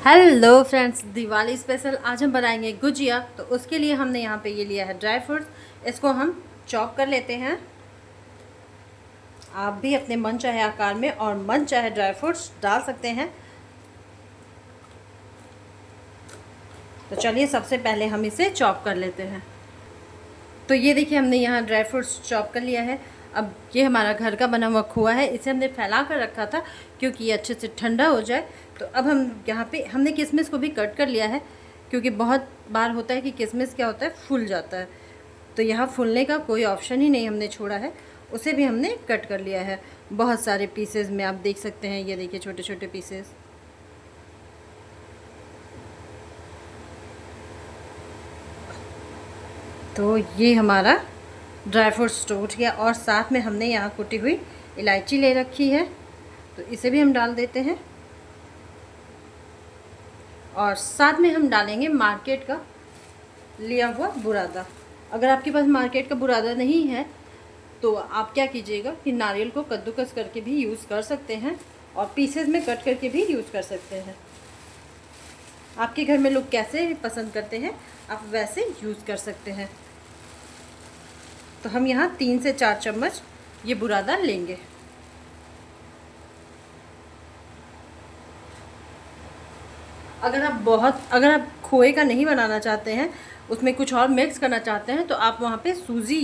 Hello friends, Diwali special आज हम बनाएंगे गुजिया। तो उसके लिए हमने यहाँ पे ये लिया है ड्राई फ्रूट्स। इसको हम चॉप कर लेते हैं। आप भी अपने मन चाहे आकार में और मन चाहे ड्राई फ्रूट्स डाल सकते हैं। तो चलिए सबसे पहले हम इसे चॉप कर लेते हैं। तो ये देखिए हमने यहाँ ड्राई फ्रूट्स चॉप कर लिया है। अब ये हमारा घर का बना हुआ खोआ है, इसे हमने फैला कर रखा था क्योंकि ये अच्छे से ठंडा हो जाए। तो अब हम यहाँ पे हमने किशमिश को भी कट कर लिया है, क्योंकि बहुत बार होता है कि किशमिश क्या होता है, फूल जाता है। तो यहाँ फूलने का कोई ऑप्शन ही नहीं हमने छोड़ा है, उसे भी हमने कट कर लिया है बहुत सारे पीसेज में। आप देख सकते हैं, ये देखिए छोटे छोटे पीसेस। तो ये हमारा ड्राई फ्रूट्स टूट गया और साथ में हमने यहाँ कुटी हुई इलायची ले रखी है, तो इसे भी हम डाल देते हैं। और साथ में हम डालेंगे मार्केट का लिया हुआ बुरादा। अगर आपके पास मार्केट का बुरादा नहीं है तो आप क्या कीजिएगा कि नारियल को कद्दूकस करके भी यूज़ कर सकते हैं और पीसेज में कट करके भी यूज़ कर सकते हैं। आपके घर में लोग कैसे पसंद करते हैं आप वैसे यूज़ कर सकते हैं। तो हम यहाँ 3 से 4 चम्मच ये बुरादा लेंगे। अगर आप खोए का नहीं बनाना चाहते हैं, उसमें कुछ और मिक्स करना चाहते हैं, तो आप वहाँ पे सूजी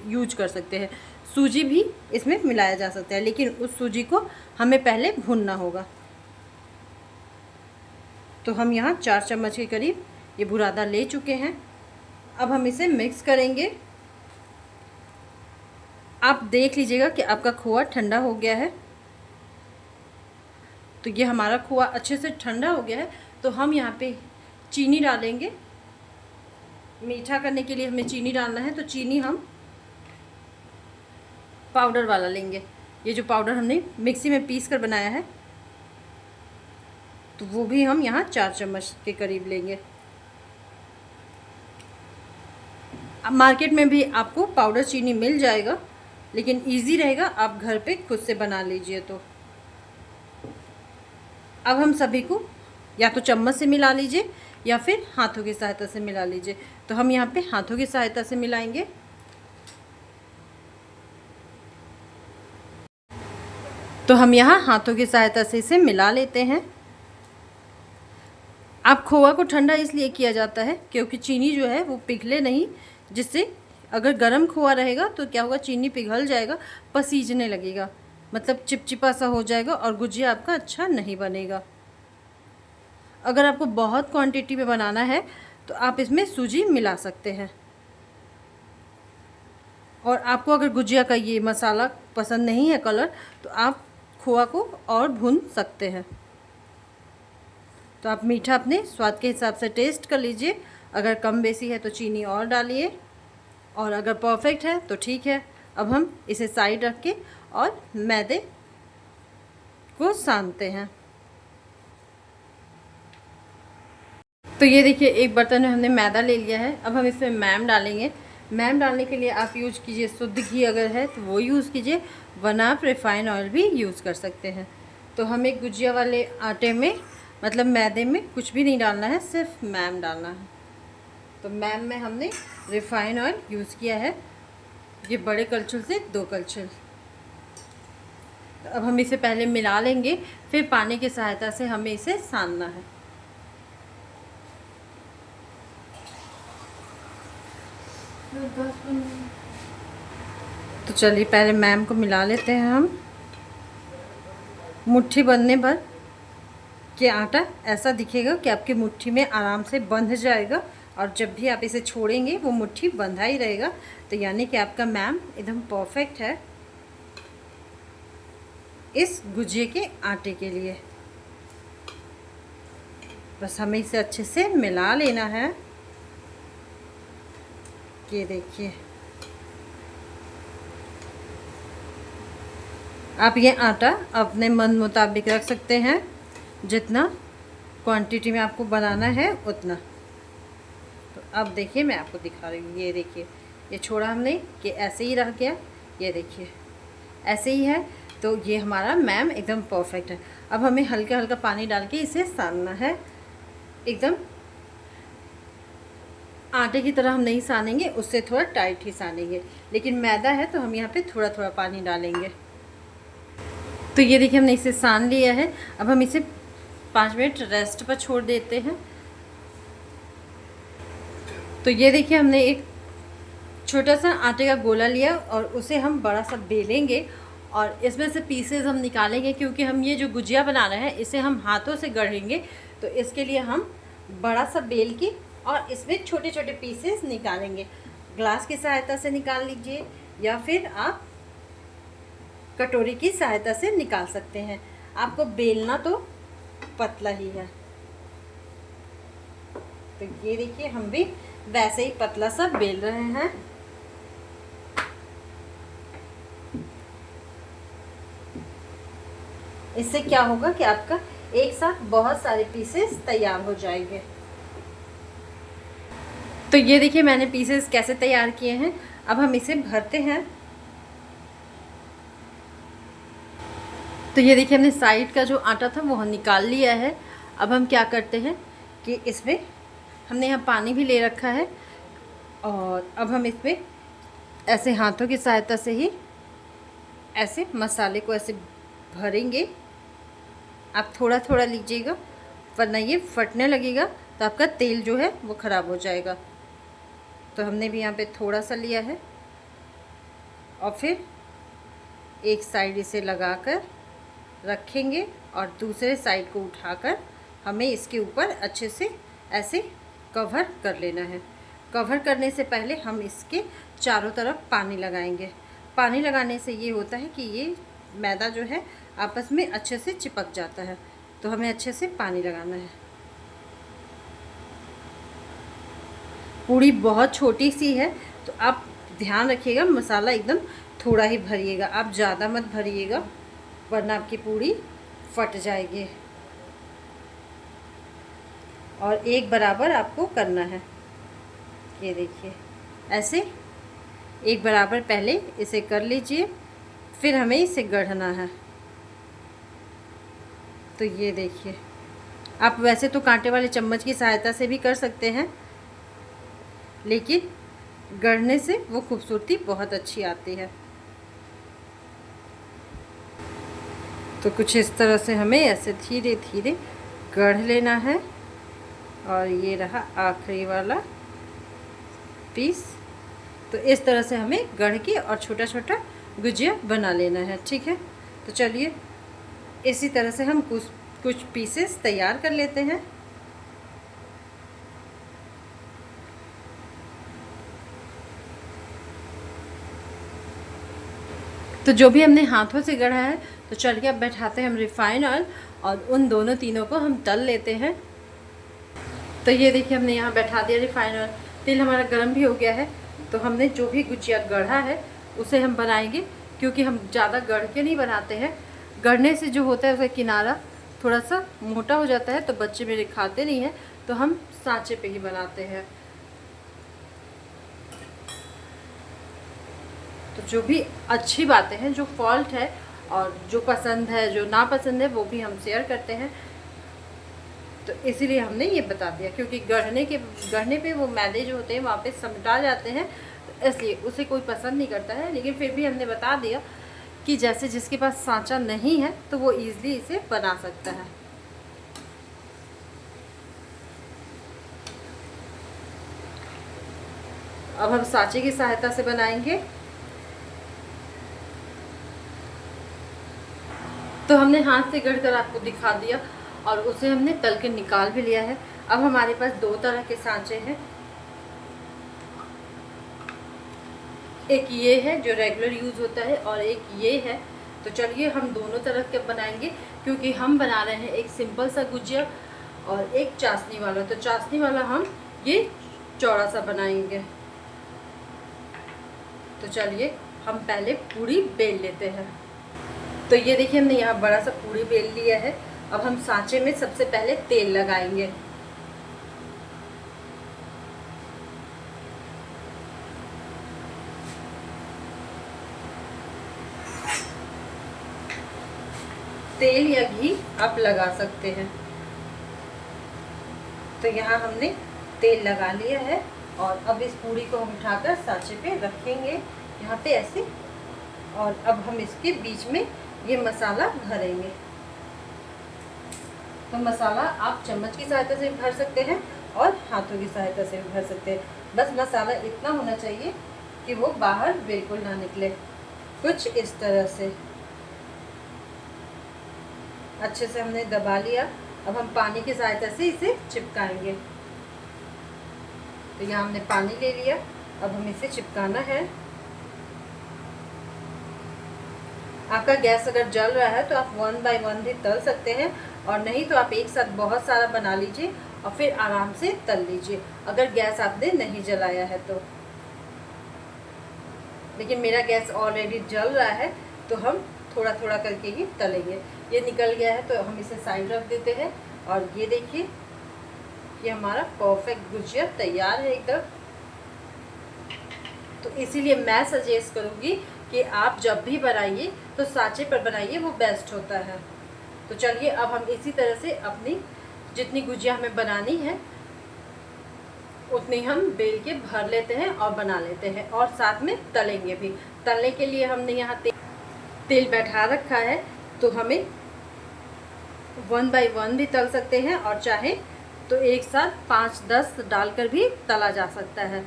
यूज कर सकते हैं। सूजी भी इसमें मिलाया जा सकता है, लेकिन उस सूजी को हमें पहले भूनना होगा। तो हम यहाँ 4 चम्मच के करीब ये बुरादा ले चुके हैं। अब हम इसे मिक्स करेंगे। आप देख लीजिएगा कि आपका खोआ ठंडा हो गया है। तो ये हमारा खोआ अच्छे से ठंडा हो गया है। तो हम यहाँ पे चीनी डालेंगे। मीठा करने के लिए हमें चीनी डालना है, तो चीनी हम पाउडर वाला लेंगे। ये जो पाउडर हमने मिक्सी में पीस कर बनाया है, तो वो भी हम यहाँ 4 चम्मच के करीब लेंगे। अब मार्केट में भी आपको पाउडर चीनी मिल जाएगा, लेकिन इजी रहेगा आप घर पे खुद से बना लीजिए। तो अब हम सभी को या तो चम्मच से मिला लीजिए या फिर हाथों की सहायता से मिला लीजिए। तो हम यहाँ पे हाथों की सहायता से मिलाएंगे। तो हम यहाँ हाथों की सहायता से इसे मिला लेते हैं। अब खोआ को ठंडा इसलिए किया जाता है क्योंकि चीनी जो है वो पिघले नहीं, जिससे अगर गर्म खोआ रहेगा तो क्या होगा, चीनी पिघल जाएगा, पसीजने लगेगा, मतलब चिपचिपा सा हो जाएगा और गुजिया आपका अच्छा नहीं बनेगा। अगर आपको बहुत क्वांटिटी में बनाना है तो आप इसमें सूजी मिला सकते हैं। और आपको अगर गुजिया का ये मसाला पसंद नहीं है कलर, तो आप खोआ को और भून सकते हैं। तो आप मीठा अपने स्वाद के हिसाब से टेस्ट कर लीजिए। अगर कम बेसी है तो चीनी और डालिए, और अगर परफेक्ट है तो ठीक है। अब हम इसे साइड रख के और मैदे को सानते हैं। तो ये देखिए एक बर्तन में हमने मैदा ले लिया है। अब हम इसमें मैम डालेंगे। मैम डालने के लिए आप यूज कीजिए शुद्ध घी, अगर है तो वो यूज़ कीजिए, वरना आप रिफाइन ऑयल भी यूज़ कर सकते हैं। तो हमें गुजिया वाले आटे में मतलब मैदे में कुछ भी नहीं डालना है, सिर्फ मैम डालना है। तो मैम में हमने रिफाइन ऑयल यूज़ किया है, ये बड़े कलछुल से 2 कलछुल। तो अब हम इसे पहले मिला लेंगे, फिर पानी की सहायता से हमें इसे सानना है। तो चलिए पहले मैम को मिला लेते हैं हम। मुट्ठी बंधने भर कि आटा ऐसा दिखेगा कि आपकी मुट्ठी में आराम से बंध जाएगा, और जब भी आप इसे छोड़ेंगे वो मुट्ठी बंधा ही रहेगा। तो यानी कि आपका मैम एकदम परफेक्ट है इस गुजिये के आटे के लिए। बस हमें इसे अच्छे से मिला लेना है। ये देखिए, आप ये आटा अपने मन मुताबिक रख सकते हैं, जितना क्वांटिटी में आपको बनाना है उतना। तो अब देखिए मैं आपको दिखा रही हूँ। ये देखिए, ये छोड़ा हमने कि ऐसे ही रह गया, ये देखिए ऐसे ही है। तो ये हमारा मैम एकदम परफेक्ट है। अब हमें हल्का हल्का पानी डाल के इसे सानना है। एकदम आटे की तरह हम नहीं सानेंगे, उससे थोड़ा टाइट ही सानेंगे। लेकिन मैदा है तो हम यहाँ पे थोड़ा थोड़ा पानी डालेंगे। तो ये देखिए हमने इसे सान लिया है। अब हम इसे 5 मिनट रेस्ट पर छोड़ देते हैं। तो ये देखिए हमने एक छोटा सा आटे का गोला लिया और उसे हम बड़ा सा बेलेंगे और इसमें से पीसेस हम निकालेंगे, क्योंकि हम ये जो गुजिया बना रहे हैं इसे हम हाथों से गढ़ेंगे। तो इसके लिए हम बड़ा सा बेल के और इसमें छोटे छोटे पीसेस निकालेंगे। ग्लास की सहायता से निकाल लीजिए या फिर आप कटोरी की सहायता से निकाल सकते हैं। आपको बेलना तो पतला ही है। तो ये देखिए हम भी वैसे ही पतला सा बेल रहे हैं। इससे क्या होगा कि आपका एक साथ बहुत सारे पीसेस तैयार हो जाएंगे। तो ये देखिए मैंने पीसेस कैसे तैयार किए हैं। अब हम इसे भरते हैं। तो ये देखिए हमने साइड का जो आटा था वो निकाल लिया है। अब हम क्या करते हैं कि इसमें हमने यहाँ पानी भी ले रखा है और अब हम इसमें ऐसे हाथों की सहायता से ही ऐसे मसाले को ऐसे भरेंगे। आप थोड़ा थोड़ा लीजिएगा वरना ये फटने लगेगा तो आपका तेल जो है वो ख़राब हो जाएगा। तो हमने भी यहाँ पे थोड़ा सा लिया है और फिर एक साइड इसे लगाकर रखेंगे और दूसरे साइड को उठाकर हमें इसके ऊपर अच्छे से ऐसे कवर कर लेना है। कवर करने से पहले हम इसके चारों तरफ पानी लगाएंगे। पानी लगाने से ये होता है कि ये मैदा जो है आपस में अच्छे से चिपक जाता है। तो हमें अच्छे से पानी लगाना है। पूड़ी बहुत छोटी सी है तो आप ध्यान रखिएगा, मसाला एकदम थोड़ा ही भरिएगा, आप ज़्यादा मत भरिएगा वरना आपकी पूड़ी फट जाएगी। और एक बराबर आपको करना है। ये देखिए ऐसे एक बराबर पहले इसे कर लीजिए, फिर हमें इसे गढ़ना है। तो ये देखिए आप वैसे तो कांटे वाले चम्मच की सहायता से भी कर सकते हैं, लेकिन गढ़ने से वो खूबसूरती बहुत अच्छी आती है। तो कुछ इस तरह से हमें ऐसे धीरे धीरे गढ़ लेना है। और ये रहा आखिरी वाला पीस। तो इस तरह से हमें गढ़ के और छोटा छोटा गुजिया बना लेना है। ठीक है, तो चलिए इसी तरह से हम कुछ पीसेस तैयार कर लेते हैं। तो जो भी हमने हाथों से गढ़ा है, तो चलिए अब बैठाते हैं हम रिफाइन ऑयल और उन दोनों तीनों को हम तल लेते हैं। तो ये देखिए हमने यहाँ बैठा दिया रिफाइन ऑयल। तेल हमारा गर्म भी हो गया है। तो हमने जो भी गुजिया गढ़ा है उसे हम बनाएंगे, क्योंकि हम ज़्यादा गढ़ के नहीं बनाते हैं। गढ़ने से जो होता है उसका किनारा थोड़ा सा मोटा हो जाता है तो बच्चे मेरे खाते नहीं हैं, तो हम सांचे पे ही बनाते हैं। तो जो भी अच्छी बातें हैं, जो फॉल्ट है और जो पसंद है जो ना पसंद है वो भी हम शेयर करते हैं। तो इसीलिए हमने ये बता दिया, क्योंकि गढ़ने पे वो मैदे जो होते हैं वहाँ पे समटा जाते हैं, तो इसलिए उसे कोई पसंद नहीं करता है। लेकिन फिर भी हमने बता दिया कि जैसे जिसके पास सांचा नहीं है तो वो ईज़िली इसे बना सकता है। अब हम सांचे की सहायता से बनाएंगे। तो हमने हाथ से गढ़ कर आपको दिखा दिया और उसे हमने तल के निकाल भी लिया है। अब हमारे पास दो तरह के सांचे हैं, एक ये है जो रेगुलर यूज़ होता है और एक ये है। तो चलिए हम दोनों तरह के बनाएंगे, क्योंकि हम बना रहे हैं एक सिंपल सा गुजिया और एक चाशनी वाला। तो चाशनी वाला हम ये चौड़ा सा बनाएंगे। तो चलिए हम पहले पूरी बेल लेते हैं। तो ये देखिए हमने यहाँ बड़ा सा पूरी बेल लिया है। अब हम सांचे में सबसे पहले तेल लगाएंगे। तेल या घी आप लगा सकते हैं। तो यहाँ हमने तेल लगा लिया है और अब इस पूड़ी को हम उठाकर सांचे पे रखेंगे यहाँ पे ऐसे। और अब हम इसके बीच में ये मसाला भरेंगे। तो मसाला आप चम्मच की सहायता से भर सकते हैं और हाथों की सहायता से भी भर सकते हैं। बस मसाला इतना होना चाहिए कि वो बाहर बिल्कुल ना निकले, कुछ इस तरह से। अच्छे से हमने दबा लिया। अब हम पानी की सहायता से इसे चिपकाएंगे। तो यहाँ हमने पानी ले लिया, अब हम इसे चिपकाना है। आपका गैस अगर जल रहा है तो आप 1 बाय 1 भी तल सकते हैं, और नहीं तो आप एक साथ बहुत सारा बना लीजिए और फिर आराम से तल लीजिए, अगर गैस आपने नहीं जलाया है तो। लेकिन मेरा गैस ऑलरेडी जल रहा है तो हम थोड़ा थोड़ा करके ही तलेंगे। ये निकल गया है तो हम इसे साइड रख देते हैं। और ये देखिए, ये हमारा परफेक्ट गुजिया तैयार है एकदम। तो इसीलिए मैं सजेस्ट करूँगी कि आप जब भी बनाइए तो सांचे पर बनाइए, वो बेस्ट होता है। तो चलिए अब हम इसी तरह से अपनी जितनी गुजिया हमें बनानी है उतनी हम बेल के भर लेते हैं और बना लेते हैं, और साथ में तलेंगे भी। तलने के लिए हमने यहाँ तेल बैठा रखा है, तो हमें 1 बाय 1 भी तल सकते हैं, और चाहे तो एक साथ 5-10 डालकर भी तला जा सकता है।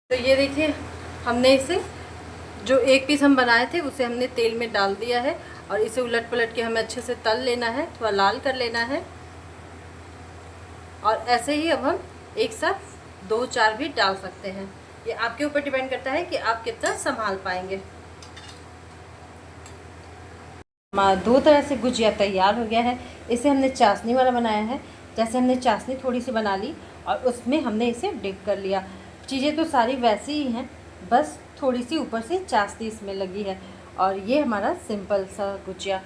तो ये देखिए, हमने इसे जो एक पीस हम बनाए थे उसे हमने तेल में डाल दिया है, और इसे उलट पलट के हमें अच्छे से तल लेना है, थोड़ा लाल कर लेना है। और ऐसे ही अब हम एक साथ 2-4 भी डाल सकते हैं। ये आपके ऊपर डिपेंड करता है कि आप कितना संभाल पाएंगे। हमारा 2 तरह से गुजिया तैयार हो गया है। इसे हमने चाशनी वाला बनाया है। जैसे हमने चाशनी थोड़ी सी बना ली और उसमें हमने इसे डिप कर लिया। चीज़ें तो सारी वैसी ही हैं, बस थोड़ी सी ऊपर से चाशनी इसमें लगी है। और ये हमारा सिंपल सा गुजिया।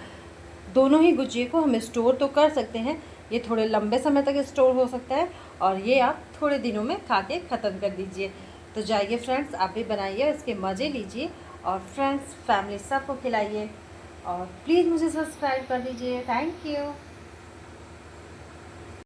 दोनों ही गुजिये को हम स्टोर तो कर सकते हैं, ये थोड़े लंबे समय तक स्टोर हो सकता है, और ये आप थोड़े दिनों में खा के ख़त्म कर दीजिए। तो जाइए फ्रेंड्स, आप भी बनाइए, इसके मज़े लीजिए, और फ्रेंड्स फैमिली सबको खिलाइए, और प्लीज़ मुझे सब्सक्राइब कर दीजिए। Thank you.